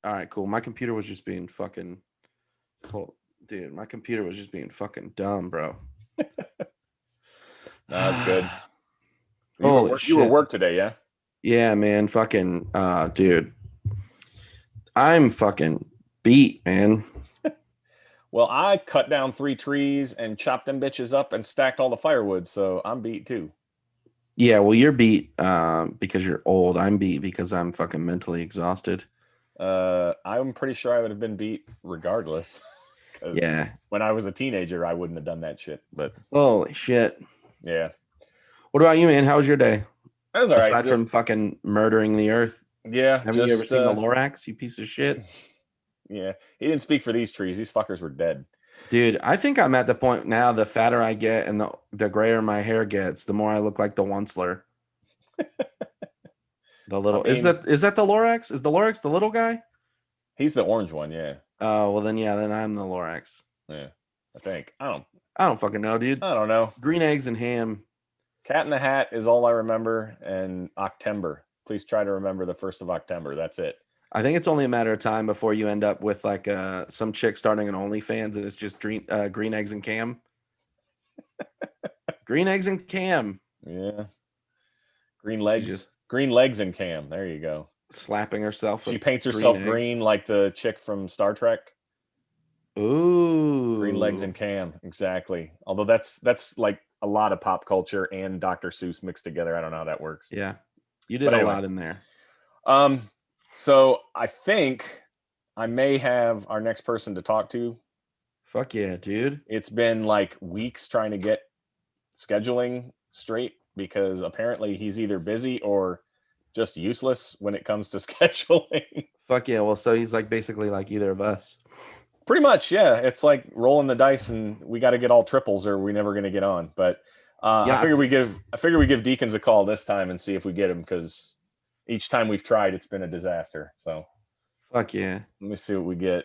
All right, cool. My computer was just being fucking. Dude, my computer was just being fucking dumb, bro. No, that's good. Holy You were shit. work today, yeah? Yeah, man. Fucking, dude. I'm fucking beat, man. Well, I cut down 3 trees and chopped them bitches up and stacked all the firewood, so I'm beat too. Yeah, well, you're beat because you're old. I'm beat because I'm fucking mentally exhausted. I'm pretty sure I would have been beat regardless. Because Yeah. when I was a teenager, I wouldn't have done that shit. But Holy shit. yeah. What about you, man? How was your day? That was all right. Aside from fucking murdering the earth. Yeah, Haven't you ever seen the Lorax, you piece of shit? Yeah. He didn't speak for these trees. These fuckers were dead. Dude, I think I'm at the point now, the fatter I get and the grayer my hair gets, the more I look like the Onceler. The little is that the Lorax? Is the Lorax the little guy? He's the orange one, yeah. Oh, well then then I'm the Lorax. Yeah. I think. I don't fucking know, dude. I don't know. Green eggs and ham. Cat in the Hat is all I remember, and October. Please try to remember the 1st of October. That's it. I think it's only a matter of time before you end up with like some chick starting an OnlyFans and it's just green eggs and cam. Green eggs and cam. Yeah. Green legs and cam. There you go. Slapping herself. She paints herself green like the chick from Star Trek. Ooh. Green legs and cam. Exactly. Although that's like a lot of pop culture and Dr. Seuss mixed together. I don't know how that works. Yeah. You did a lot in there. So I think I may have our next person to talk to. Fuck yeah, dude. It's been like weeks trying to get scheduling straight because apparently he's either busy or just useless when it comes to scheduling. Fuck yeah. Well, so he's like basically like either of us. Pretty much, yeah. It's like rolling the dice and we got to get all triples or we're never going to get on. But I figure we give Deacons a call this time and see if we get him because each time we've tried, it's been a disaster. So, fuck yeah. Let me see what we get.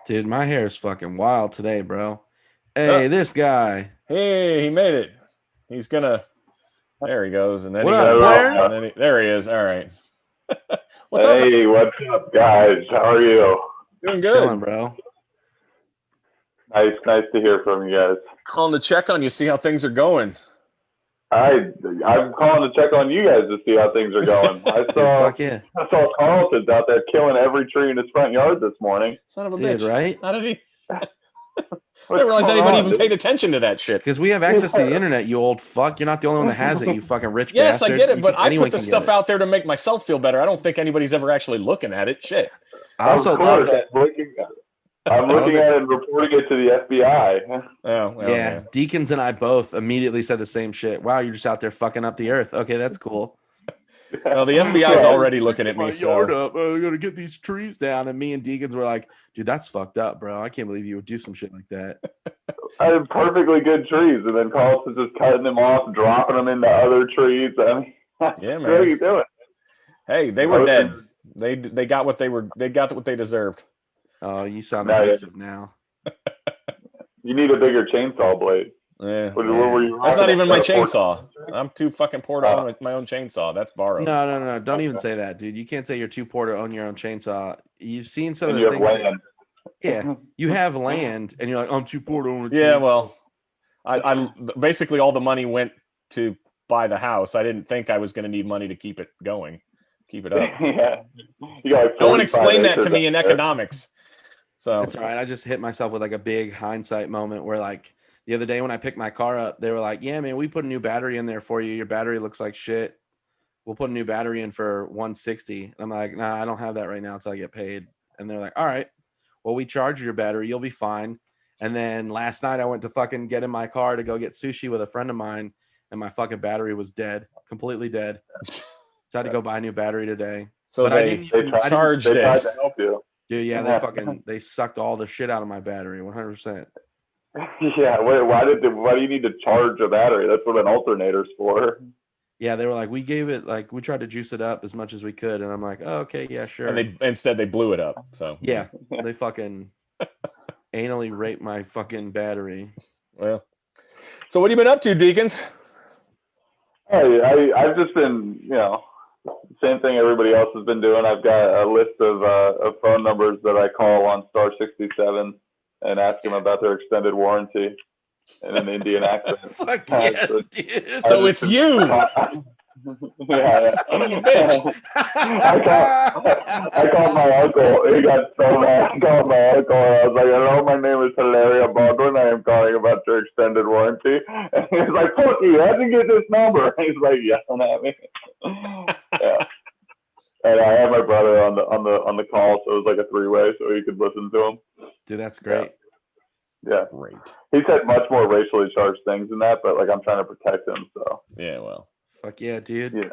Dude, my hair is fucking wild today, bro. Hey, this guy. Hey, he made it. He's gonna. There he goes, and then what up, Blair? There he is. All right. What's up? Hey, what's up, guys? How are you? Doing good, chilling, bro. Nice to hear from you guys. Calling to check on you, see how things are going. I'm calling to check on you guys to see how things are going. I saw Carlton's out there killing every tree in his front yard this morning. Son of a bitch, right? How did he? I didn't realize anybody even paid attention to that shit. Because we have access to the internet, you old fuck. You're not the only one that has it, you fucking rich yes, bastard. I get it, but I put the stuff out there to make myself feel better. I don't think anybody's ever actually looking at it. Shit. I also love that. I'm looking at it and reporting it to the FBI. Yeah, Deacons and I both immediately said the same shit. Wow, you're just out there fucking up the earth. Okay, that's cool. Well, the FBI is already looking at me. Yard up. I gotta get these trees down. And me and Deacons were like, dude, that's fucked up, bro. I can't believe you would do some shit like that. I had perfectly good trees, and then Carlton's just cutting them off, dropping them into other trees. I mean, yeah, man. What are you doing? Hey, they were dead. They got what they got what they deserved. Oh, you sound abusive now. You need a bigger chainsaw blade. Yeah. That's not even my chainsaw. I'm too fucking poor to own my own chainsaw. That's borrowed. No. Don't even say that, dude. You can't say you're too poor to own your own chainsaw. You've seen some of the things. Yeah, you have land, and you're like, I'm too poor to own a chainsaw. Yeah, well, I basically all the money went to buy the house. I didn't think I was going to need money to keep it going, keep it up. Yeah. No one explained that to me in economics. So that's all right. I just hit myself with like a big hindsight moment where like the other day when I picked my car up, they were like, yeah, man, we put a new battery in there for you. Your battery looks like shit. We'll put a new battery in for $160. I'm like, nah, I don't have that right now until I get paid. And they're like, all right, well, we charge your battery. You'll be fine. And then last night I went to fucking get in my car to go get sushi with a friend of mine, and my fucking battery was dead, completely dead. So I had to go buy a new battery today. So but they tried to help you. Dude, yeah, they sucked all the shit out of my battery, 100%. Yeah, why do you need to charge a battery? That's what an alternator's for. Yeah, they were like, we tried to juice it up as much as we could, and I'm like, oh, okay, yeah, sure. And instead they blew it up. So yeah, they fucking anally raped my fucking battery. Well, so what have you been up to, Deacons? Hey, I've just been, same thing everybody else has been doing. I've got a list of phone numbers that I call on star 67 and ask them about their extended warranty in an Indian accent. Fuck yes, dude. So it's you. Yeah. I called my uncle. He got so mad. I called my uncle and I was like, hello, my name is Hilaria Baldwin. I am calling about your extended warranty. And he was like, fuck you, how'd you get this number? And he's like, yelling at me. Yeah. And I had my brother on the call, so it was like a three-way, so he could listen to him. Dude, that's great. Yeah. Great. He said much more racially charged things than that, but like I'm trying to protect him, so. Yeah, well. Fuck yeah, dude. Yeah.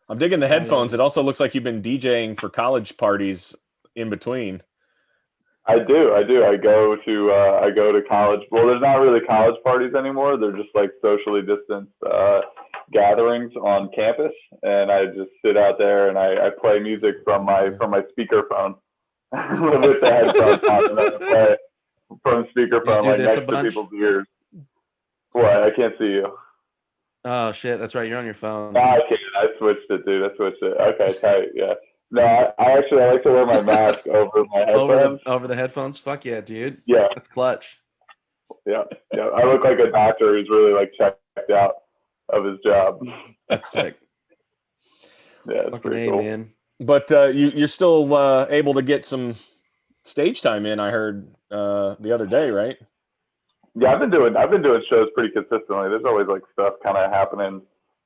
I'm digging the headphones. It also looks like you've been DJing for college parties in between. I do. I go to college. Well, there's not really college parties anymore. They're just like socially distanced gatherings on campus, and I just sit out there and I play music from my speakerphone with the headphones on, and I play from speakerphone like next to people's ears. What? I can't see you. Oh shit, that's right. You're on your phone. No, I can't. I switched it, dude. Okay, tight. Yeah. No, I like to wear my mask over my headphones. Over the headphones? Fuck yeah, dude. Yeah. That's clutch. Yeah. I look like a doctor who's really like checked out of his job. That's sick. Yeah, it's fucking pretty cool. Man. But you're still able to get some stage time in, I heard the other day, right? Yeah, I've been doing shows pretty consistently. There's always like stuff kind of happening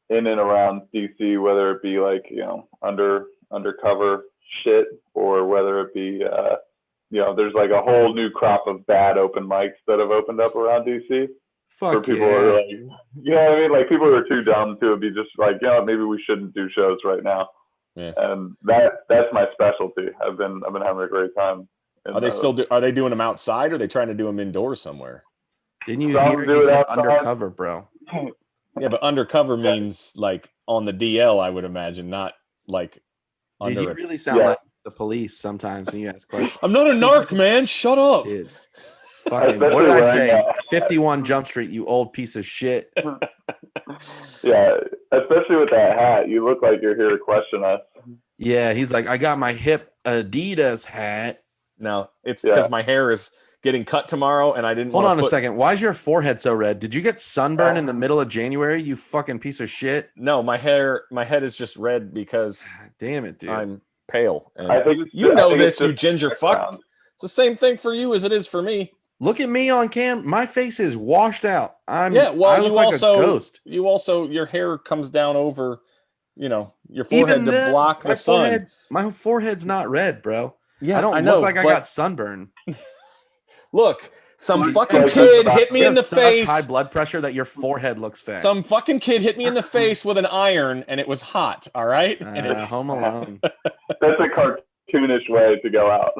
in and around DC, whether it be like, undercover shit, or whether it be there's like a whole new crop of bad open mics that have opened up around DC. Fuck for people who are like, you know what I mean? Like people who are too dumb to be just like, maybe we shouldn't do shows right now. Yeah. And that's my specialty. I've been having a great time. Are they doing them outside, or are they trying to do them indoors somewhere? Didn't you hear he said undercover, bro? Yeah, but undercover means like on the DL, I would imagine, not like Dude, you really sound like the police sometimes when you ask questions. I'm not a narc, man. Shut up. Dude. Fucking, what did I say? 51 Jump Street, you old piece of shit. Yeah, especially with that hat. You look like you're here to question us. Yeah, he's like, I got my hip Adidas hat. No, it's because my hair is getting cut tomorrow, and I didn't. Hold on a second. Why is your forehead so red? Did you get sunburn in the middle of January? You fucking piece of shit. No, my head is just red because. Damn it, dude. I'm pale. And I think you ginger fuck. It's the same thing for you as it is for me. Look at me on cam. My face is washed out. I look like a ghost. Your hair comes down over, your forehead to block the sun. My forehead's not red, bro. Yeah, I don't look like I got sunburn. Look, some fucking kid hit me in the face. High blood pressure that your forehead looks fat. Some fucking kid hit me in the face with an iron, and it was hot. All right, Home Alone. That's a cartoonish way to go out.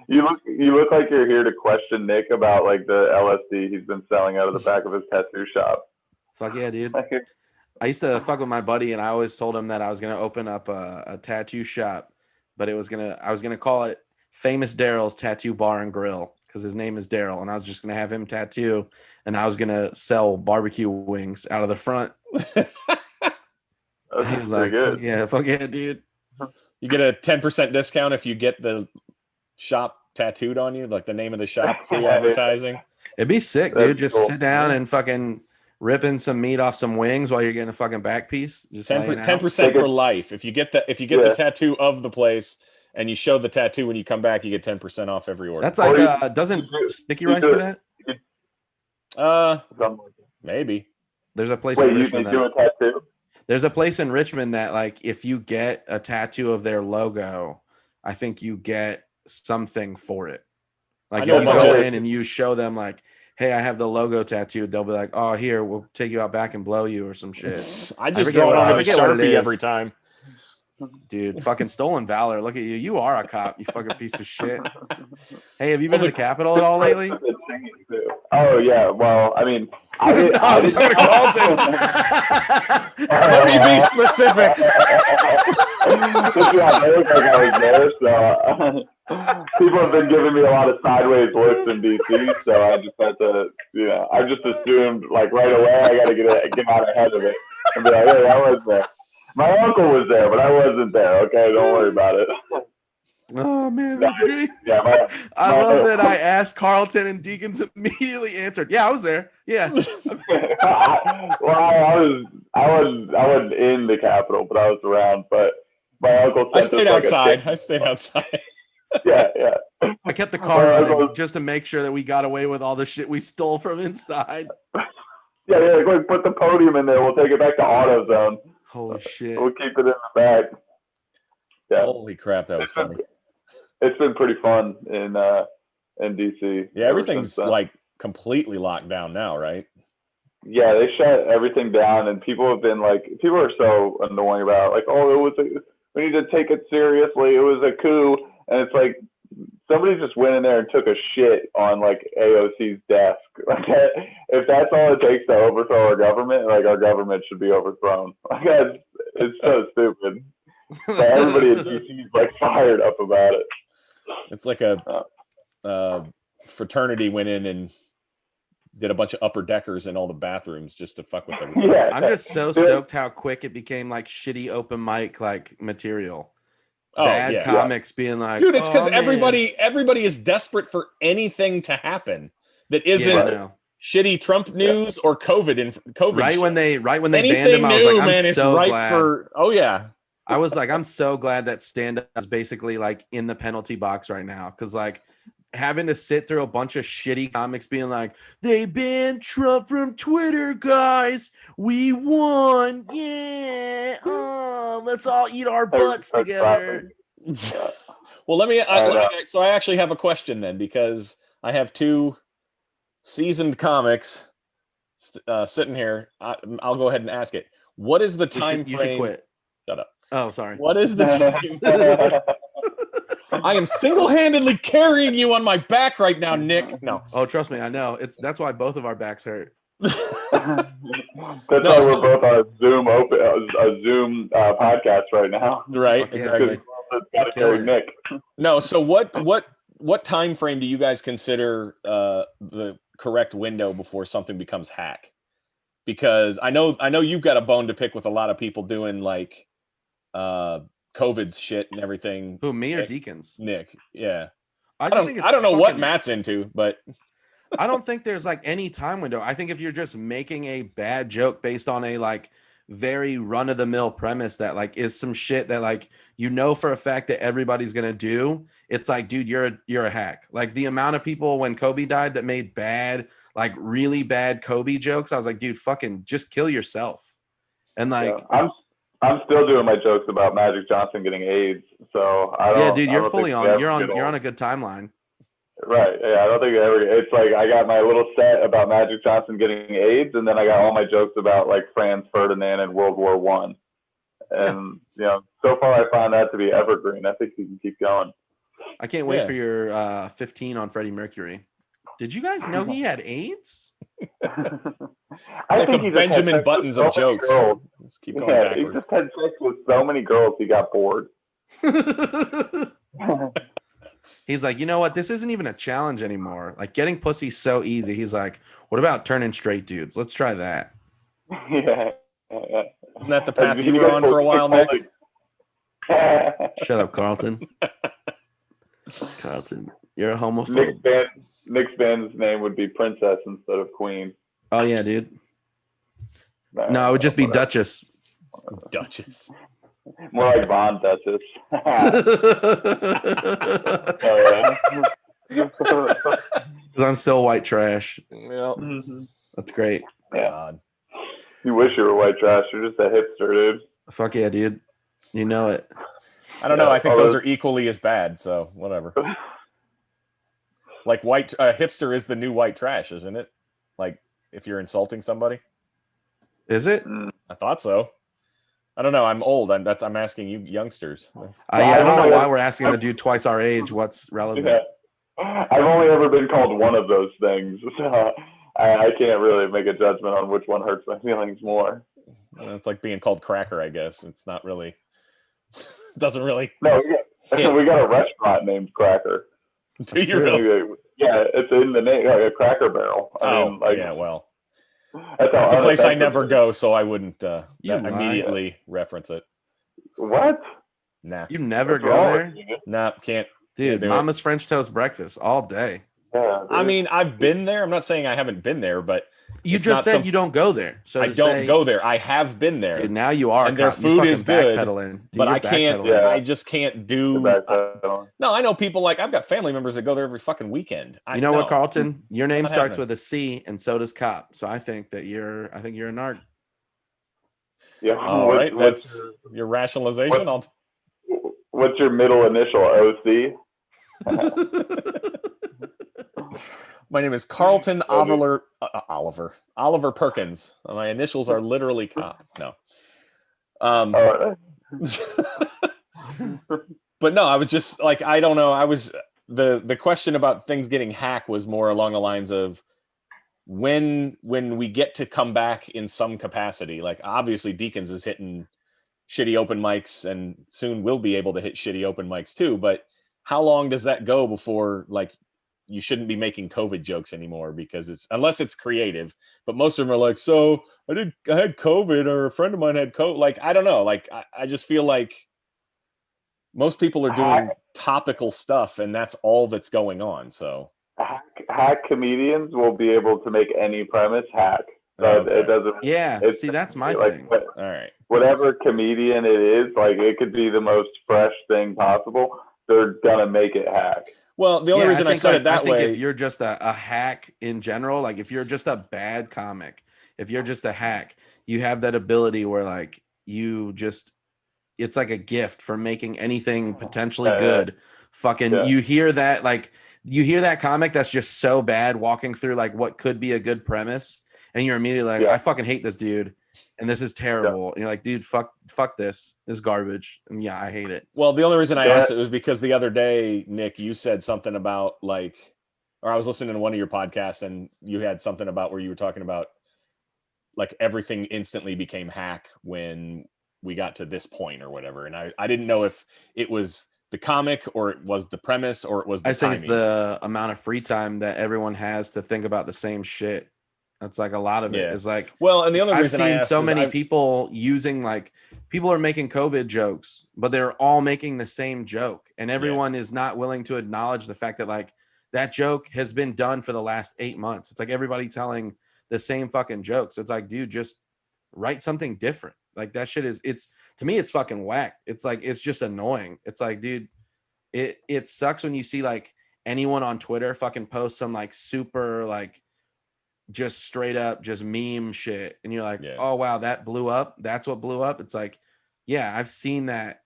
You look like you're here to question Nick about like the LSD he's been selling out of the back of his tattoo shop. Fuck yeah, dude. I used to fuck with my buddy, and I always told him that I was gonna open up a tattoo shop, but I was gonna call it Famous Daryl's Tattoo Bar and Grill, because his name is Daryl, and I was just gonna have him tattoo, and I was gonna sell barbecue wings out of the front. He was like, fuck yeah, dude. You get a 10% discount if you get the shop tattooed on you, like the name of the shop, free advertising. It'd be sick, dude. Just sit down and fucking ripping some meat off some wings while you're getting a fucking back piece. Just 10% for life. If you get the tattoo of the place and you show the tattoo when you come back, you get 10% off every order. That's like doesn't Sticky Rice do that? Maybe. There's a place in Richmond. Do a tattoo? There's a place in Richmond that, like, if you get a tattoo of their logo, I think you get something for it. Like, if you go in and you show them, like, hey, I have the logo tattooed, they'll be like, oh, here, we'll take you out back and blow you or some shit. I just draw it on with a Sharpie every time. Dude, fucking stolen valor. Look at you. You are a cop, you fucking piece of shit. Hey, have you been to the Capitol at all lately? Oh, yeah. Well, I mean, I was going to Carlton. Let me be specific. I look like I was there, so people have been giving me a lot of sideways looks in DC, so I just had to, I just assumed, like, right away I got to get out ahead of it and be like, hey, I was there. My uncle was there, but I wasn't there. Okay, don't worry about it. Oh man, that's great. Yeah, I love that I asked Carlton and Deacons immediately answered. Yeah, I was there. Yeah. I wasn't in the Capitol, but I was around. But my uncle I sent stayed us outside. I stayed outside. Yeah. I kept the car running just to make sure that we got away with all the shit we stole from inside. Yeah. Quick, put the podium in there. We'll take it back to AutoZone. Holy shit. We'll keep it in the back. Yeah. Holy crap, that was funny. It's been pretty fun in DC. Yeah, everything's like completely locked down now, right? Yeah, they shut everything down, and people are so annoying about it. Like, oh, we need to take it seriously. It was a coup, and it's like somebody just went in there and took a shit on like AOC's desk. Like, if that's all it takes to overthrow our government, like our government should be overthrown. Like, it's so stupid. So everybody in DC is like fired up about it. It's like a fraternity went in and did a bunch of upper deckers in all the bathrooms just to fuck with them. Yeah, I'm just so stoked how quick it became like shitty open mic like material. Bad comics being like, dude, it's because everybody is desperate for anything to happen that isn't shitty Trump news or COVID. Right when they anything banned him, I was like, I'm man, so it's glad. I was like, I'm so glad that stand-up is basically like in the penalty box right now, because like having to sit through a bunch of shitty comics being like, they banned Trump from Twitter, guys. We won. Yeah. Oh, let's all eat our butts together. Well, so I actually have a question then, because I have two seasoned comics sitting here. I'll go ahead and ask it. What is the time frame? You should quit. Shut up. Oh, sorry. What is the time? I am single-handedly carrying you on my back right now, Nick. No. Oh, trust me, I know. That's why both of our backs hurt. That's why we're both on a Zoom podcast right now. Right, exactly. Nick. No, so what time frame do you guys consider the correct window before something becomes hack? Because I know you've got a bone to pick with a lot of people doing like COVID's shit and everything. Who, me or Deacons? Nick, yeah. I don't know what Matt's into, but I don't think there's like any time window. I think if you're just making a bad joke based on a like very run-of-the-mill premise that like is some shit that like for a fact that everybody's gonna do, it's like, dude, you're a hack. Like the amount of people when Kobe died that made bad, like really bad Kobe jokes, I was like, dude, fucking just kill yourself. And like I'm still doing my jokes about Magic Johnson getting AIDS, so I don't. Yeah, dude, you're fully on. You're on a good timeline. Right. Yeah, I don't think it's like I got my little set about Magic Johnson getting AIDS, and then I got all my jokes about like Franz Ferdinand and World War I. And so far I found that to be evergreen. I think you can keep going. I can't wait for your 15 on Freddie Mercury. Did you guys know he had AIDS? I think he Benjamin Buttons of jokes. Let's keep going backwards. He just had sex with so many girls he got bored. He's like, you know what? This isn't even a challenge anymore. Like getting pussy's so easy. He's like, what about turning straight dudes? Let's try that. Yeah. Isn't that the path you were on for a while, Nick? Shut up, Carlton. Carlton, you're a homophobe. Nick's band's name would be Princess instead of Queen. Oh yeah, dude. No, it would just be Duchess. Duchess. More like Von Duchess. Because I'm still white trash. Yep. That's great. Yeah. God. You wish you were white trash. You're just a hipster, dude. Fuck yeah, dude. You know it. I don't know. I think those are equally as bad. So whatever. Like hipster is the new white trash, isn't it? Like if you're insulting somebody. Is it? I thought so. I don't know. I'm old. I'm asking you youngsters. I don't know why we're asking the dude twice our age. What's relevant? Yeah. I've only ever been called one of those things, so I can't really make a judgment on which one hurts my feelings more. It's like being called cracker, I guess. It's not really. Doesn't really. No, we got a restaurant named Cracker. Do you really? Yeah, it's in the name, like a Cracker Barrel. I mean, yeah, well. That's a place I never go, so I wouldn't immediately reference it. What? Nah. You never go there? Nah, can't. Dude, can't Mama's French toast breakfast all day. Yeah, I mean, I've been there. I'm not saying I haven't been there, but you just said you don't go there. So I don't go there. I have been there. Dude, now you are. And their food is good. Dude, but I can't. Yeah. I just can't do. No, I know people like I've got family members that go there every fucking weekend. You know what, Carlton? Your name starts with a C, and so does Cop. So I think you're a narc. Yeah. All right, that's your rationalization. What's your middle initial? OC. My name is Carlton Oliver Perkins. My initials are literally Cop. No. But no, I was just like, I don't know. I was the question about things getting hacked was more along the lines of when we get to come back in some capacity. Like obviously Deacons is hitting shitty open mics and soon we'll be able to hit shitty open mics too. But how long does that go before like you shouldn't be making COVID jokes anymore because unless it's creative, but most of them are like, so I had COVID or a friend of mine had COVID. Like, I don't know. Like, I just feel like most people are doing topical stuff and that's all that's going on. So hack comedians will be able to make any premise hack. So it doesn't. Yeah. See, that's my thing. All right. Whatever comedian it is, like it could be the most fresh thing possible. They're gonna make it hack. Well, the only reason I said it that way. I think if you're just a hack in general, like if you're just a bad comic, if you're just a hack, you have that ability where like it's like a gift for making anything potentially good. You hear that comic that's just so bad walking through like what could be a good premise, and you're immediately like, I fucking hate this dude. And this is terrible. And you're like, dude, fuck this. This is garbage. And yeah, I hate it. Well, the only reason I asked it was because the other day, Nick, you said something about like, or I was listening to one of your podcasts and you had something about where you were talking about like everything instantly became hack when we got to this point or whatever. And I didn't know if it was the comic or it was the premise or it was the timing. I think it's the amount of free time that everyone has to think about the same shit. That's like a lot of it is like, well, and the only reason I've seen so many people using like people are making COVID jokes, but they're all making the same joke. And everyone is not willing to acknowledge the fact that like that joke has been done for the last 8 months. It's like everybody telling the same fucking jokes. It's like, dude, just write something different. Like that shit to me, it's fucking whack. It's like, it's just annoying. It's like, dude, it sucks when you see like anyone on Twitter fucking post some like super like, just straight up just meme shit and you're like oh wow, that blew up, that's what blew up. It's like, yeah, I've seen that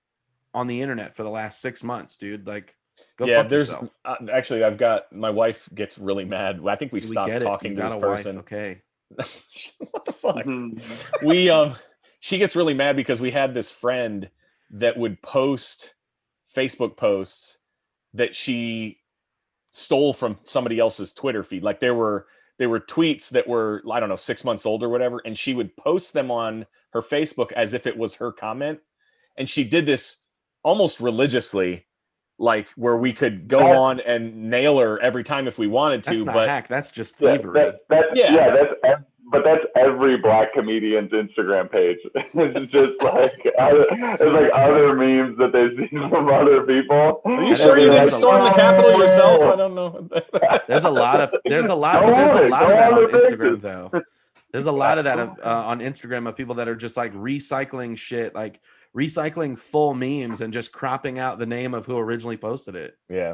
on the internet for the last 6 months, dude. Like go fuck yourself. Actually, I've got my wife gets really mad. I think we stopped talking to this person. Wife, okay. What the fuck? She gets really mad because we had this friend that would post Facebook posts that she stole from somebody else's Twitter feed. Like there were tweets that were, I don't know, 6 months old or whatever. And she would post them on her Facebook as if it was her comment. And she did this almost religiously, like where we could go on and nail her every time if we wanted to. That's not hack. That's just thievery. But that's every black comedian's Instagram page. It's just like it's like other memes that they've seen from other people. Are you sure you didn't storm the Capitol yourself? I don't know. There's a lot of that on Instagram though. There's a lot of that on Instagram of people that are just like recycling shit, like recycling full memes and just cropping out the name of who originally posted it. Yeah.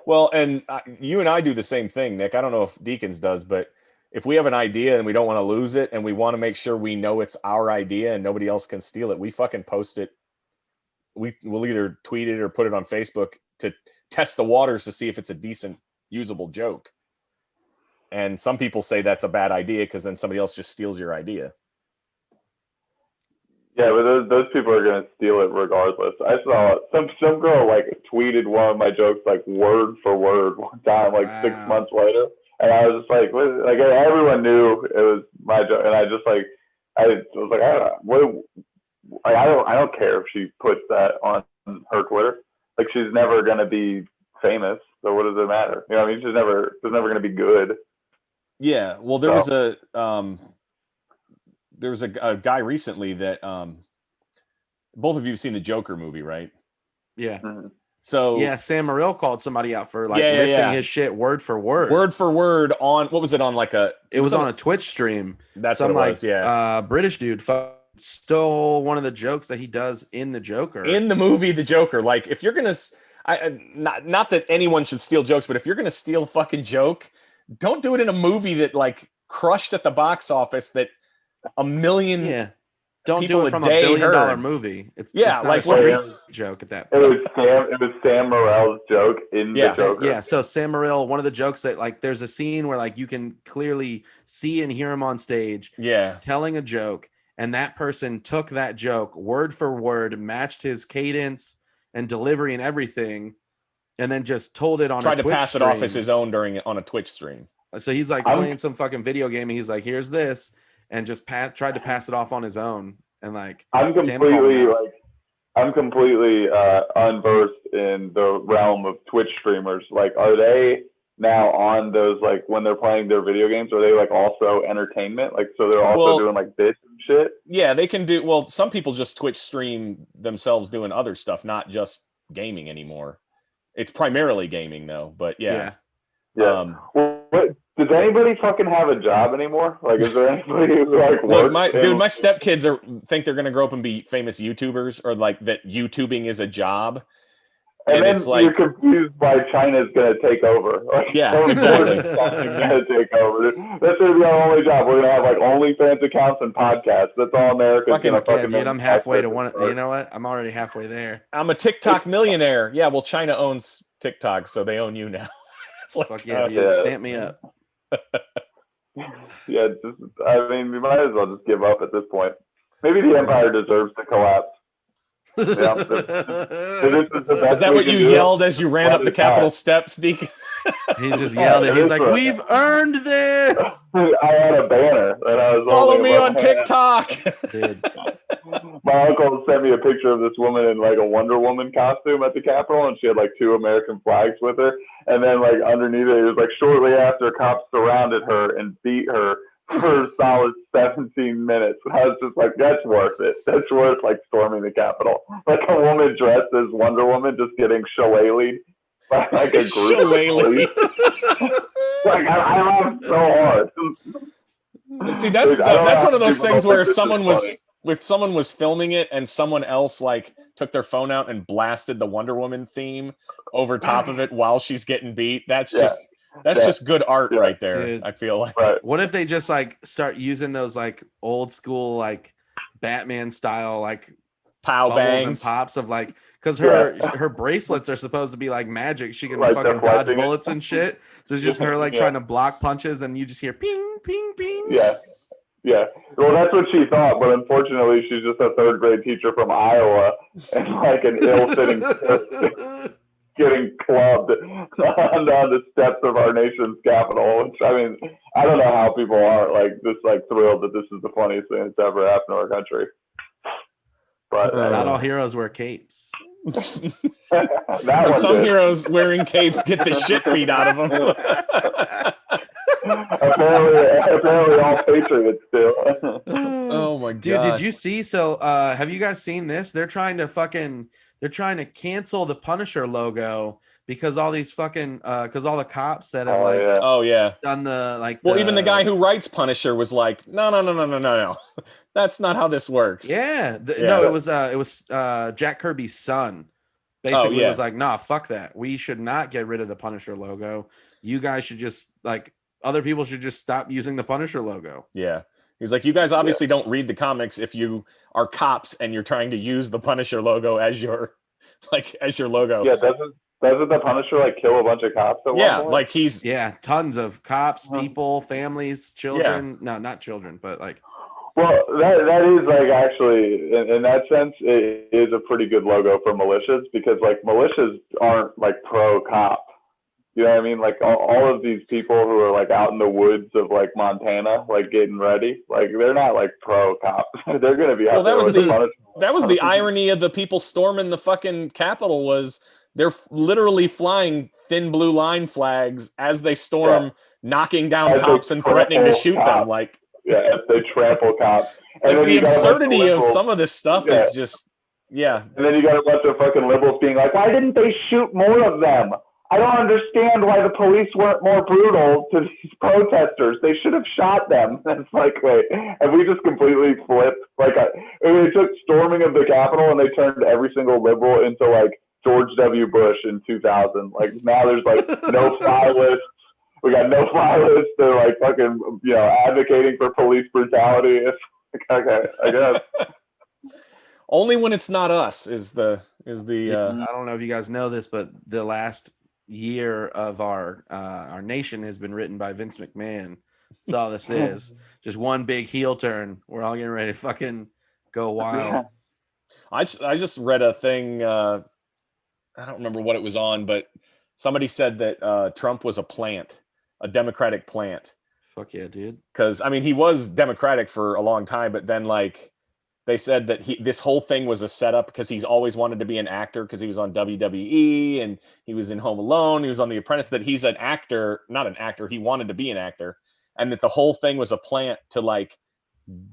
Well, and you and I do the same thing, Nick. I don't know if Deacons does, but if we have an idea and we don't want to lose it and we want to make sure we know it's our idea and nobody else can steal it, we fucking post it. We'll either tweet it or put it on Facebook to test the waters to see if it's a decent, usable joke. And some people say that's a bad idea because then somebody else just steals your idea. Yeah, but those people are going to steal it regardless. I saw some girl like tweeted one of my jokes like word for word one time, like 6 months later. And I was just like, everyone knew it was my joke, and I was like, I don't care if she puts that on her Twitter. Like, she's never gonna be famous, so what does it matter? You know what I mean? She's never gonna be good. Yeah, well, there was a guy recently that both of you have seen the Joker movie, right? Yeah. Mm-hmm. So yeah, Sam Morril called somebody out for like lifting his shit word for word on what was it on like a? It was on a Twitch stream. That's some what it was. like British dude stole one of the jokes that he does in the Joker. In the movie The Joker, like if you're gonna, not that anyone should steal jokes, but if you're gonna steal a fucking joke, don't do it in a movie that like crushed at the box office that a million. Don't do it from a $1 billion movie. It's not like a street joke at that point. It was Sam Morril's joke in the Joker. Yeah, so Sam Morril, one of the jokes that like there's a scene where like you can clearly see and hear him on stage telling a joke, and that person took that joke word for word, matched his cadence and delivery and everything, and then just told it on tried a Twitch to pass stream. It off as his own on a Twitch stream. So he's like playing some fucking video game, and he's like, here's this, and just tried to pass it off on his own. And like I'm completely unversed in the realm of Twitch streamers. Like, are they now on those, like when they're playing their video games, are they like also entertainment? Like, so they're also doing like bits and shit? Yeah, they can do. Well, some people just Twitch stream themselves doing other stuff, not just gaming anymore. It's primarily gaming though, but yeah. Well, does anybody fucking have a job anymore? Like, is there anybody who like works? My stepkids think they're gonna grow up and be famous YouTubers, or like that YouTubing is a job. And then it's like, you're confused why China's gonna take over. Like, exactly. Gonna take over. That's gonna be our only job. We're gonna have like OnlyFans accounts and podcasts. That's all America's gonna fucking. Dude, I'm halfway to one. You know what? I'm already halfway there. I'm a TikTok millionaire. Yeah, well, China owns TikTok, so they own you now. It's like, fuck yeah, dude. Stamp me up. Yeah, I mean, we might as well just give up at this point. Maybe the empire deserves to collapse. Is that what you yelled as you ran up the Capitol steps, Deacon? He just yelled it. He's like, "We've earned this." I had a banner, and I was follow me on TikTok. Dude. My uncle sent me a picture of this woman in like a Wonder Woman costume at the Capitol, and she had like 2 American flags with her. And then like underneath it, it was like shortly after cops surrounded her and beat her for a solid 17 minutes. And I was just like, that's worth it. That's worth like storming the Capitol. Like a woman dressed as Wonder Woman just getting shillelied by like a group of police. Like I laughed so hard. See, that's one of those things where if someone was filming it and someone else like took their phone out and blasted the Wonder Woman theme over top of it while she's getting beat, that's just good art right there. Dude, I feel like. Right. What if they just like start using those like old school like Batman style like pow bangs and pops of like, because her bracelets are supposed to be like magic. She can like fucking dodge bullets and shit. So it's just her like trying to block punches, and you just hear ping, ping, ping. Yeah. Well, that's what she thought, but unfortunately, she's just a 3rd grade teacher from Iowa, and like an ill-fitting getting clubbed on the steps of our nation's capital. Which, I mean, I don't know how people aren't like just like thrilled that this is the funniest thing that's ever happened to our country. But not all heroes wear capes. Some heroes wearing capes get the shit beat out of them. apparently all patriots do. Oh my god. Dude, did you see? So have you guys seen this? They're trying to cancel the Punisher logo because all these fucking because all the cops that have done the like. Well, even the guy who writes Punisher was like, no. That's not how this works. No, it was Jack Kirby's son. Basically was like, nah, fuck that. We should not get rid of the Punisher logo. You guys should just like other people should just stop using the Punisher logo. Yeah. He's like, you guys obviously don't read the comics if you are cops and you're trying to use the Punisher logo as your logo. Yeah, doesn't the Punisher like kill a bunch of cops at one point? Like he's tons of cops, people, families, children. No, not children, but like. Well, that is like actually in that sense it is a pretty good logo for militias, because like militias aren't like pro cop. You know what I mean? Like all of these people who are like out in the woods of like Montana, like getting ready, like they're not like pro cops. They're gonna be out there with the punishment. That was the irony of the people storming the fucking Capitol was they're literally flying thin blue line flags as they storm, knocking down cops and threatening to shoot them. Like, if they trample cops. And like the absurdity of some of this stuff is just, And then you got a bunch of fucking liberals being like, why didn't they shoot more of them? I don't understand why the police weren't more brutal to these protesters. They should have shot them. It's like, wait, have we just completely flipped? Like, they took storming of the Capitol and they turned every single liberal into like George W. Bush in 2000. Like now there's like no fly lists. We got no fly lists. They're like fucking, advocating for police brutality. It's like, okay, I guess. Only when it's not us is the. I don't know if you guys know this, but the last year of our nation has been written by Vince McMahon. That's all this is. Just one big heel turn. We're all getting ready to fucking go wild. I just read a thing. I don't remember what it was on, but somebody said that Trump was a plant, a Democratic plant. Fuck yeah, dude. Because I mean, he was Democratic for a long time, but then like. They said that this whole thing was a setup because he's always wanted to be an actor because he was on WWE and he was in Home Alone. He was on The Apprentice. That he's an actor, not an actor. He wanted to be an actor, and that the whole thing was a plant to like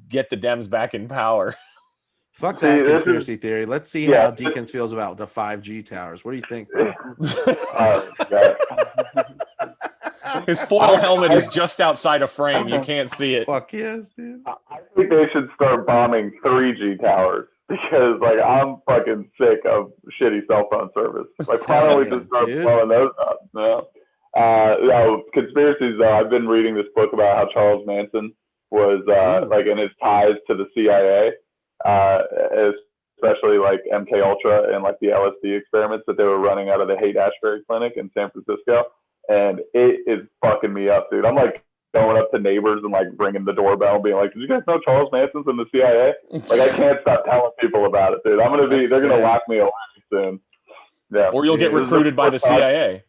get the Dems back in power. Fuck that conspiracy theory. Let's see how Deacons feels about the 5G towers. What do you think, bro? His foil helmet is just outside a frame. You can't see it. Fuck yes, dude. I think they should start bombing 3G towers because, like, I'm fucking sick of shitty cell phone service. Like, why don't we just start blowing those up? No. Conspiracies, though, I've been reading this book about how Charles Manson was, like, in his ties to the CIA, especially, like, MK Ultra and, like, the LSD experiments that they were running out of the Haight-Ashbury Clinic in San Francisco. And it is fucking me up, dude. I'm like going up to neighbors and like ringing the doorbell and being like, did you guys know Charles Manson's in the CIA? Like, I can't stop telling people about it, dude. They're going to lock me away soon. Yeah. Or you'll get recruited by the CIA.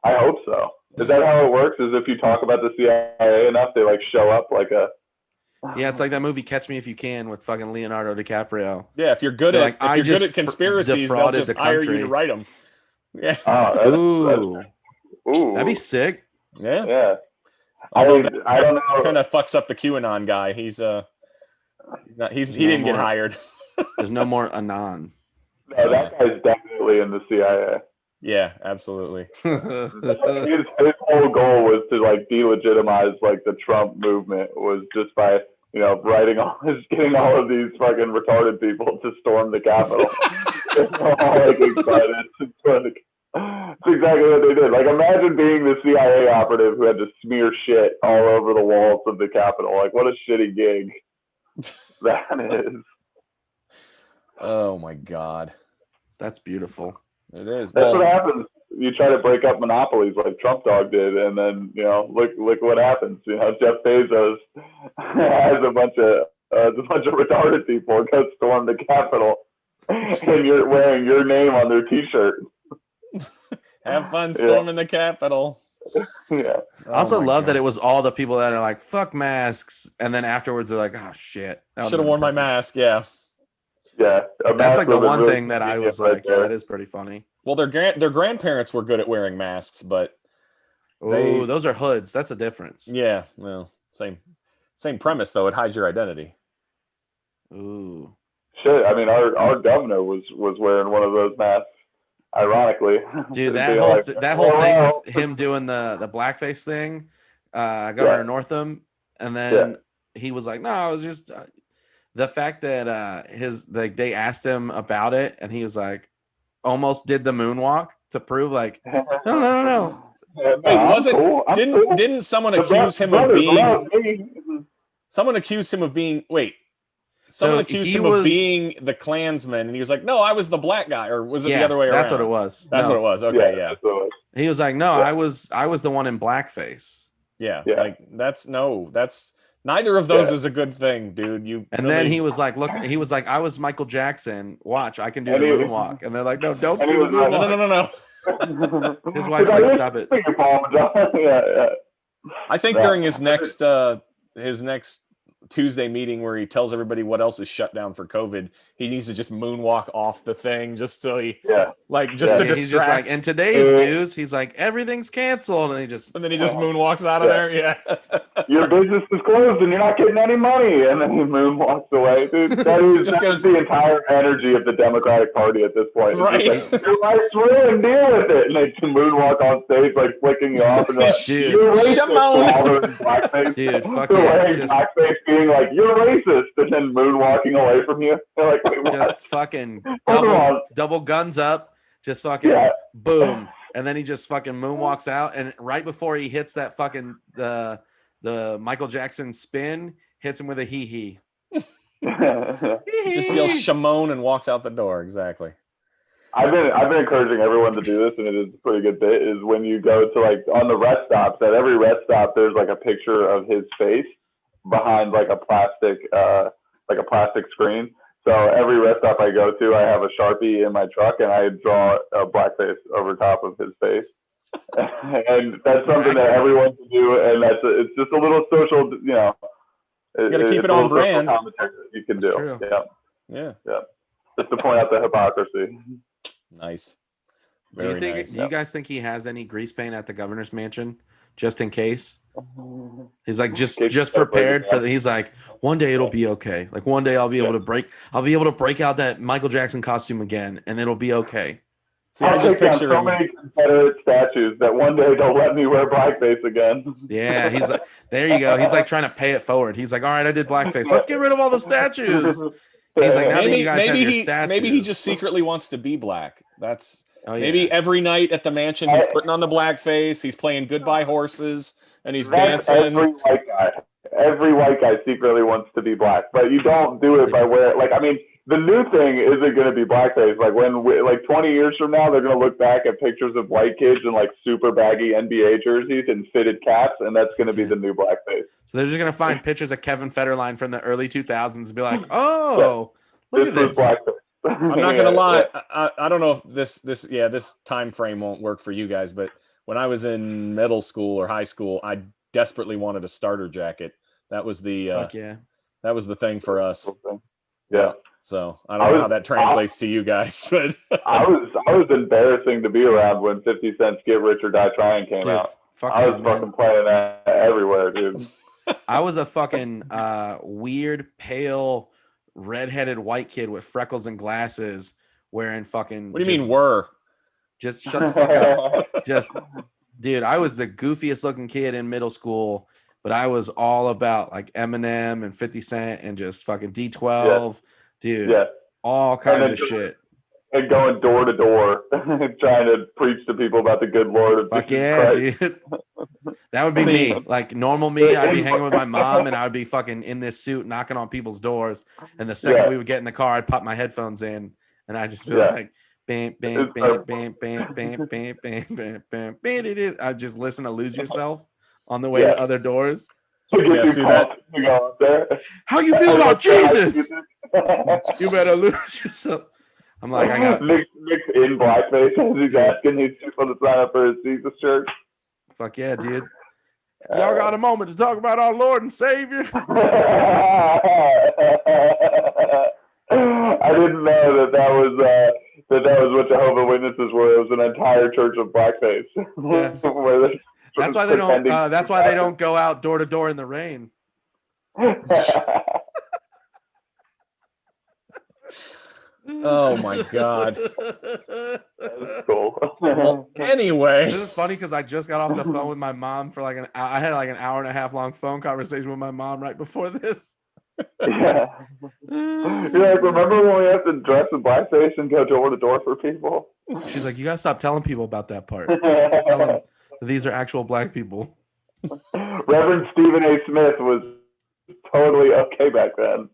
I hope so. Is that how it works? Is if you talk about the CIA enough, they like show up like a. Yeah, it's like that movie Catch Me If You Can with fucking Leonardo DiCaprio. Yeah, if you're good at conspiracies, they'll just hire you to write them. Yeah. Ooh, that'd be sick. Yeah. Yeah. Although I don't know. Kind of fucks up the QAnon guy. He didn't get hired. There's no more Anon. No, that guy's definitely in the CIA. Yeah, absolutely. His whole goal was to like delegitimize like the Trump movement was just by getting all of these fucking retarded people to storm the Capitol. All like excited. That's exactly what they did. Like, imagine being the CIA operative who had to smear shit all over the walls of the Capitol. Like, what a shitty gig that is. Oh my God, that's beautiful. It is. That's what happens. You try to break up monopolies like Trump Dog did, and then look what happens. Jeff Bezos has a bunch of retarded people go storm the Capitol, and you're wearing your name on their T-shirt. Have fun storming the Capitol. Yeah. I also love that it was all the people that are like, fuck masks. And then afterwards they're like, oh shit. Should have worn my mask. Yeah. Yeah. That's like the one thing that I was like, yeah, that is pretty funny. Well, their grandparents were good at wearing masks, but those are hoods. That's a difference. Yeah. Well, same premise though. It hides your identity. Ooh. Shit. I mean, our governor was wearing one of those masks. Ironically, dude, that whole thing with him doing the blackface thing, Governor Northam, and then he was like, "No, I was just the fact that they asked him about it, and he was like, almost did the moonwalk to prove like, no. Wait, didn't someone accuse him of being? Someone accused him of being. Wait. Someone accused him of being the Klansman, and he was like, "No, I was the black guy," or was it the other way around? That's what it was. That's what it was. Okay, yeah. He was like, "No, I was the one in blackface." Yeah. Like that's neither of those is a good thing, dude. Then he was like, "Look," he was like, "I was Michael Jackson. Watch, I can do the moonwalk." And they're like, "No, don't do the moonwalk." No. His wife's like, "Stop it." Yeah. I think during his next Tuesday meeting where he tells everybody what else is shut down for COVID. He needs to just moonwalk off the thing just so he, to distract. He's just like, in today's news, he's like, everything's canceled, and then he just moonwalks out of there. Yeah. Your business is closed and you're not getting any money, and then he moonwalks away, dude. That is the entire energy of the Democratic Party at this point. Right. Like, your life's ruined, deal with it. And they moonwalk on stage, like flicking you off, and like, dude, you're racist. Blackface. Dude, fuck yeah. Blackface being like, you're racist, and then moonwalking away from you. They're like, wait, what? Just fucking double guns up, just fucking boom. And then he just fucking moonwalks out, and right before he hits that fucking the Michael Jackson spin, hits him with a hee-hee. Just yells Shimon and walks out the door. Exactly. I've been encouraging everyone to do this, and it is a pretty good bit, is when you go to, like, on the rest stops, at every rest stop, there's like a picture of his face behind like a plastic screen. So every rest stop I go to, I have a Sharpie in my truck, and I draw a blackface over top of his face. And that's something that everyone can do, and it's just a little social, you know. You got to keep it on brand. You can do. True. Yeah. Just to point out the hypocrisy. Nice. Do you guys think he has any grease paint at the governor's mansion, just in case? He's like just prepared for. He's like, one day it'll be okay. Like one day I'll be able to break out that Michael Jackson costume again, and it'll be okay. See, I just picture so many Confederate statues that one day they'll let me wear blackface again. Yeah, he's like, there you go. He's like trying to pay it forward. He's like, all right, I did blackface. Let's get rid of all the statues. He's like, now that you guys have your statues. Maybe he just secretly wants to be black. That's maybe every night at the mansion he's putting on the blackface. He's playing Goodbye Horses, and he's dancing. Every white guy secretly wants to be black, but you don't do it by wearing. Like, I mean, the new thing isn't going to be blackface. Like like 20 years from now, they're going to look back at pictures of white kids in like super baggy NBA jerseys and fitted caps, and that's going to be the new blackface. So they're just going to find pictures of Kevin Federline from the early 2000s and be like, oh, look at this. I'm not going to lie. I don't know if this time frame won't work for you guys, but when I was in middle school or high school, I desperately wanted a starter jacket. That was the that was the thing for us. Yeah. So I don't know how that translates to you guys, but I was embarrassing to be around when 50 Cent's "Get Rich or Die Trying" came out. I was fucking playing that everywhere, dude. I was a fucking weird, pale, redheaded white kid with freckles and glasses, wearing fucking. What do you mean were? Just shut the fuck up. Just, dude, I was the goofiest looking kid in middle school, but I was all about like Eminem and 50 Cent and just fucking D12. Dude, all kinds of shit. And going door to door, trying to preach to people about the good Lord. Fuck yeah, dude. That would be me. Like normal me, I'd be hanging with my mom, and I would be fucking in this suit, knocking on people's doors. And the second we would get in the car, I'd pop my headphones in, and I'd just be like, bam, bam, bam, bam, bam, bam, bam, bam, bam, bam, bam. I'd just listen to "Lose Yourself" on the way to other doors. Yeah, see that? How you feel about Jesus? You better lose yourself. I'm like, I got Nick's in blackface as he's asking these people to sign up for his Jesus church. Fuck yeah, dude. Y'all got a moment to talk about our Lord and Savior? I didn't know that was what Jehovah's Witnesses were. It was an entire church of blackface. Yeah. That's why they don't. That's why they don't go out door to door in the rain. Oh my god. That's cool. Well, anyway, this is funny because I just got off the phone with my mom for like I had like an hour and a half long phone conversation with my mom right before this. Yeah. You're like, remember when we have to dress in blackface and go door to door for people? She's like, you gotta stop telling people about that part. Tell them these are actual black people. Reverend Stephen A. Smith was totally okay back then.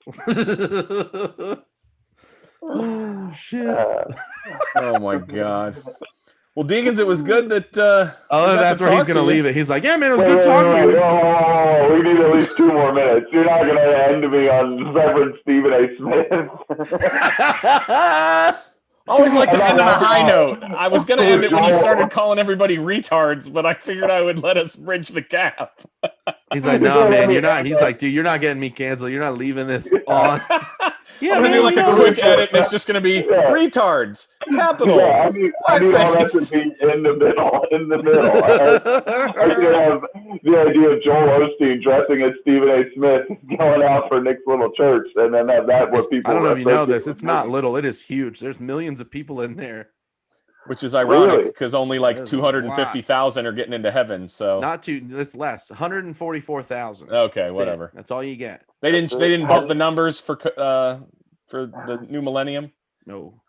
Oh shit! Oh my god! Well, Deacons, it was good that. That's where he's gonna leave it. He's like, "Yeah, man, it was good talking to you." We need at least 2 more minutes. You're not gonna end me on Reverend Stephen A. Smith. Always like to end on a high note. I was gonna end it when you started calling everybody retards, but I figured I would let us bridge the gap. He's like, no, man, you're not. He's like, dude, you're not getting me canceled. You're not leaving this on. Yeah, I'm gonna do like a quick edit, and it's just gonna be retards, capital. Yeah, I need all that to be in the middle. I should have the idea of Joel Osteen dressing as Stephen A. Smith going out for Nick's little church, and then have that what people. I don't know if you know this. It's not little. It is huge. There's millions of people in there. Which is ironic because only like 250,000 are getting into heaven. So not too. It's less. 144,000. Okay, that's whatever. It. That's all you get. They didn't bump the numbers for the new millennium. No.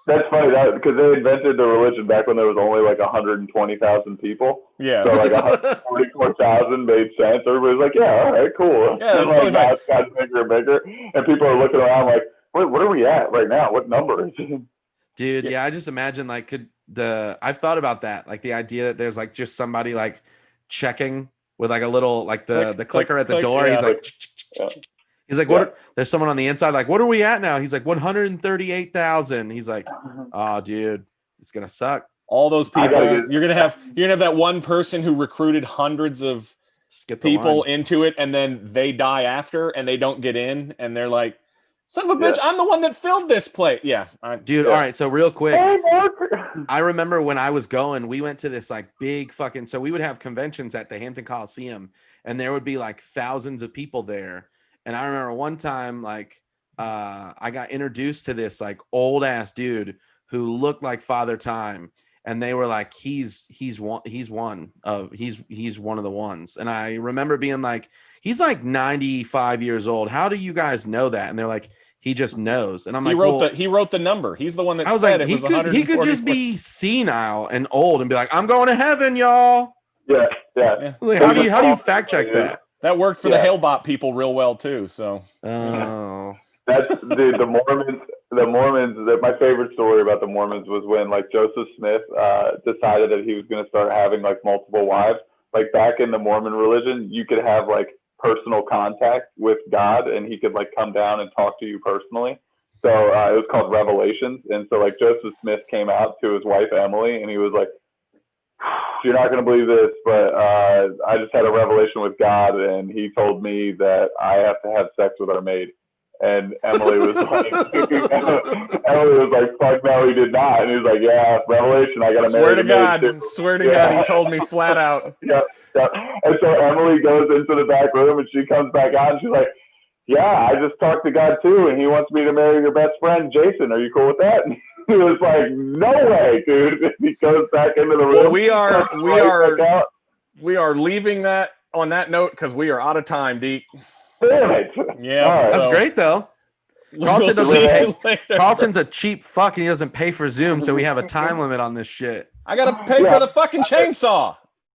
That's funny because they invented the religion back when there was only like 120,000 people. Yeah. So like 144,000 made sense. Everybody's like, yeah, all right, cool. Yeah, that's like, now it's gotten bigger and bigger, and people are looking around like, wait, what are we at right now? What number is it? Dude, yeah, I just imagine like I've thought about that, like the idea that there's like just somebody like checking with like a little like the clicker at the door. Yeah. He's like, what? There's someone on the inside like, what are we at now? He's like 138,000. He's like, oh, dude, it's gonna suck. All those people, you're gonna have that one person who recruited hundreds of people into it, and then they die after, and they don't get in, and they're like, son of a bitch, I'm the one that filled this plate. Yeah. Dude, all right. So real quick, I remember when I was going, we went to this like big fucking, so we would have conventions at the Hampton Coliseum, and there would be like thousands of people there. And I remember one time, like, I got introduced to this like old ass dude who looked like Father Time. And they were like, he's one of the ones. And I remember being like, he's like 95 years old. How do you guys know that? And they're like, he just knows. And I'm like, he wrote the number. He's the one that said like, it was 140. He could just be senile and old and be like, I'm going to heaven, y'all. Yeah. Like, how do you fact check that? That worked for the Hailbot people real well too. So that's the Mormons. The Mormons. My favorite story about the Mormons was when like Joseph Smith decided that he was going to start having like multiple wives. Like back in the Mormon religion, you could have like personal contact with God, and he could like come down and talk to you personally. So it was called Revelations. And so like Joseph Smith came out to his wife Emily, and he was like, you're not going to believe this, but I just had a revelation with God, and he told me that I have to have sex with our maid. And Emily was like, fuck no, he did not. And he was like, yeah, revelation, I got to marry Swear to God, he told me flat out. Yeah. And so Emily goes into the back room, and she comes back out, and she's like, yeah, I just talked to God too, and he wants me to marry your best friend, Jason. Are you cool with that? And he was like, no way, dude. He goes back into the room. Well, we are leaving that on that note because we are out of time, Deke. Damn it. Yeah. That's great though. Carlton's a cheap fuck and he doesn't pay for Zoom, so we have a time limit on this shit. I gotta pay for the fucking chainsaw.